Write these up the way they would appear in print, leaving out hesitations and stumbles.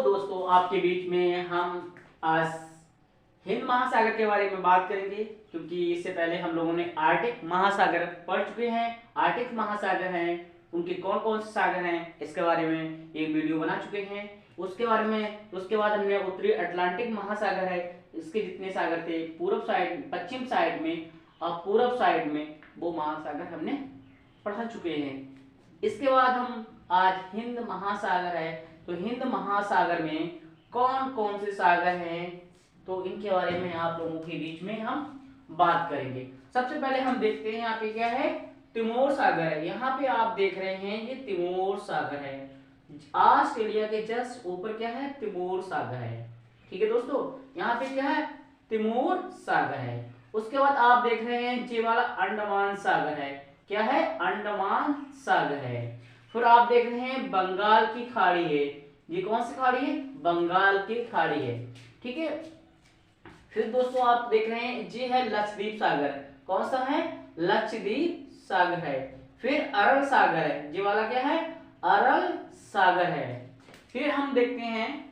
दोस्तों, आपके बीच में हम आज हिंद महासागर के बारे में बात करेंगे, क्योंकि इससे पहले हम लोगों ने आर्कटिक महासागर पढ़ चुके हैं। आर्कटिक महासागर हैं, उनके कौन कौन से सागर हैं, इसके बारे में एक वीडियो बना चुके हैं। उसके बाद हमने उत्तरी अटलांटिक महासागर है, इसके जितने सागर थे पूर्व साइड, पश्चिम साइड में और पूर्व साइड में, वो महासागर हमने पढ़ा चुके हैं। इसके बाद हम आज हिंद महासागर है, तो हिंद महासागर में कौन कौन से सागर हैं, तो इनके बारे में आप लोगों के बीच में हम बात करेंगे। सबसे पहले हम देखते हैं यहाँ पे क्या है, तिमोर सागर है। यहाँ पे आप देख रहे हैं ये तिमोर सागर है, ऑस्ट्रेलिया के जस्ट ऊपर क्या है, तिमोर सागर है। ठीक है दोस्तों, यहाँ पे क्या है, तिमोर सागर है। उसके बाद आप देख रहे हैं ये वाला अंडमान सागर है। क्या है, अंडमान सागर है। फिर आप देख रहे हैं बंगाल की खाड़ी है। ये कौन सी खाड़ी है, बंगाल की खाड़ी है। ठीक है। फिर दोस्तों आप देख रहे हैं ये है लक्षद्वीप सागर। कौन सा है, लक्षद्वीप सागर है। फिर अरल सागर है, ये वाला क्या है, अरल सागर है। फिर हम देखते हैं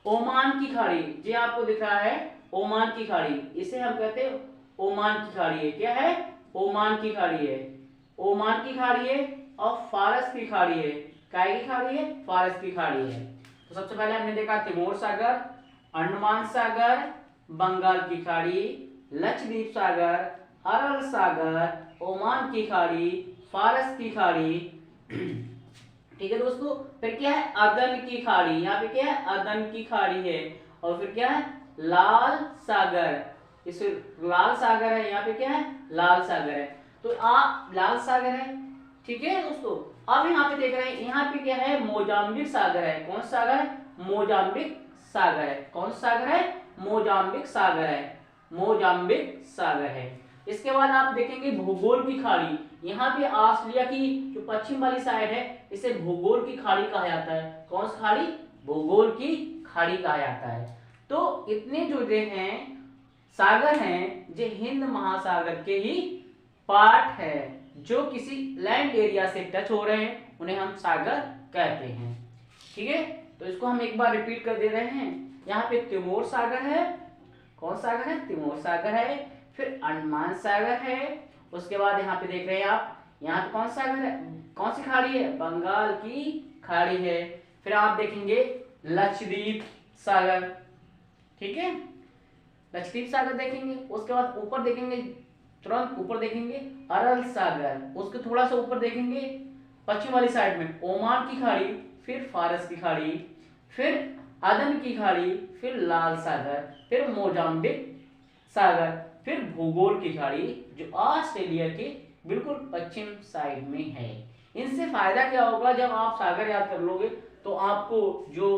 ओमान की खाड़ी, ये आपको दिख रहा है ओमान की खाड़ी, इसे हम कहते हैं ओमान की खाड़ी है। क्या है, ओमान की खाड़ी है, ओमान की खाड़ी है। और फारस की खाड़ी है, काय की खाड़ी है, फारस की खाड़ी है। तो सबसे पहले हमने देखा तिमोर सागर, अंडमान सागर, बंगाल की खाड़ी, लक्षद्वीप सागर, अरल सागर, ओमान की खाड़ी, फारस की खाड़ी। ठीक है दोस्तों। फिर क्या है, अदन की खाड़ी, यहाँ पे क्या है, अदन की खाड़ी है। और फिर क्या है, लाल सागर, इस लाल सागर है, यहाँ पे क्या है, लाल सागर है। तो आप लाल सागर है। ठीक है दोस्तों। अब यहाँ पे देख रहे हैं, यहाँ पे क्या है, मोजाम्बिक सागर है। कौन सा सागर है, मोजाम्बिक सागर है। कौन सा सागर है, मोजाम्बिक सागर है, मोजाम्बिक सागर है। इसके बाद आप देखेंगे भूगोल की खाड़ी, यहाँ पे ऑस्ट्रेलिया की जो पश्चिम वाली साइड है, इसे भूगोल की खाड़ी कहा जाता है। कौन सी खाड़ी, भूगोल की खाड़ी कहा जाता है। तो इतने जो हैं सागर हैं, जो हिंद महासागर के ही पार्ट है, जो किसी लैंड एरिया से टच हो रहे हैं, उन्हें हम सागर कहते हैं। ठीक है। तो इसको हम एक बार रिपीट कर दे रहे हैं। यहाँ पे तिमोर सागर है। कौन सागर है, तिमोर सागर है। फिर अंडमान सागर है। उसके बाद यहाँ पे देख रहे हैं आप, यहाँ पे कौन सागर है, कौन सी खाड़ी है, बंगाल की खाड़ी है। फिर आप देखेंगे लक्षद्वीप सागर। ठीक है, लक्षद्वीप सागर देखेंगे। उसके बाद ऊपर देखेंगे, तुरंत ऊपर देखेंगे अरल सागर। उसके थोड़ा सा ऊपर देखेंगे पश्चिम वाली साइड में ओमान की खाड़ी, फिर फारस की खाड़ी, फिर अदन की खाड़ी, फिर लाल सागर, फिर मोजाम्बिक सागर, फिर भूगोल की खाड़ी, जो ऑस्ट्रेलिया के बिल्कुल पश्चिम साइड में है। इनसे फायदा क्या होगा, जब आप सागर याद कर लोगे तो आपको जो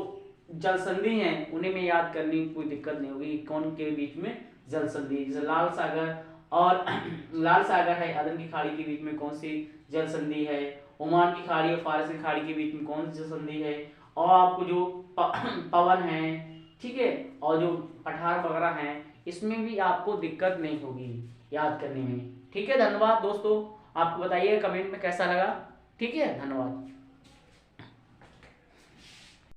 जल संधि है उन्हें में याद करने की कोई दिक्कत नहीं होगी। कौन के बीच में जल संधि, जैसे लाल सागर और लाल सागर है, अदन की खाड़ी के बीच में कौन सी जल संधि है, ओमान की खाड़ी और फारस की खाड़ी के बीच में कौन सी जल संधि है, और आपको जो पवन है, ठीक है, और जो पठार वगैरह हैं, इसमें भी आपको दिक्कत नहीं होगी याद करने में। ठीक है, धन्यवाद दोस्तों। आपको बताइए कमेंट में कैसा लगा। ठीक है, धन्यवाद।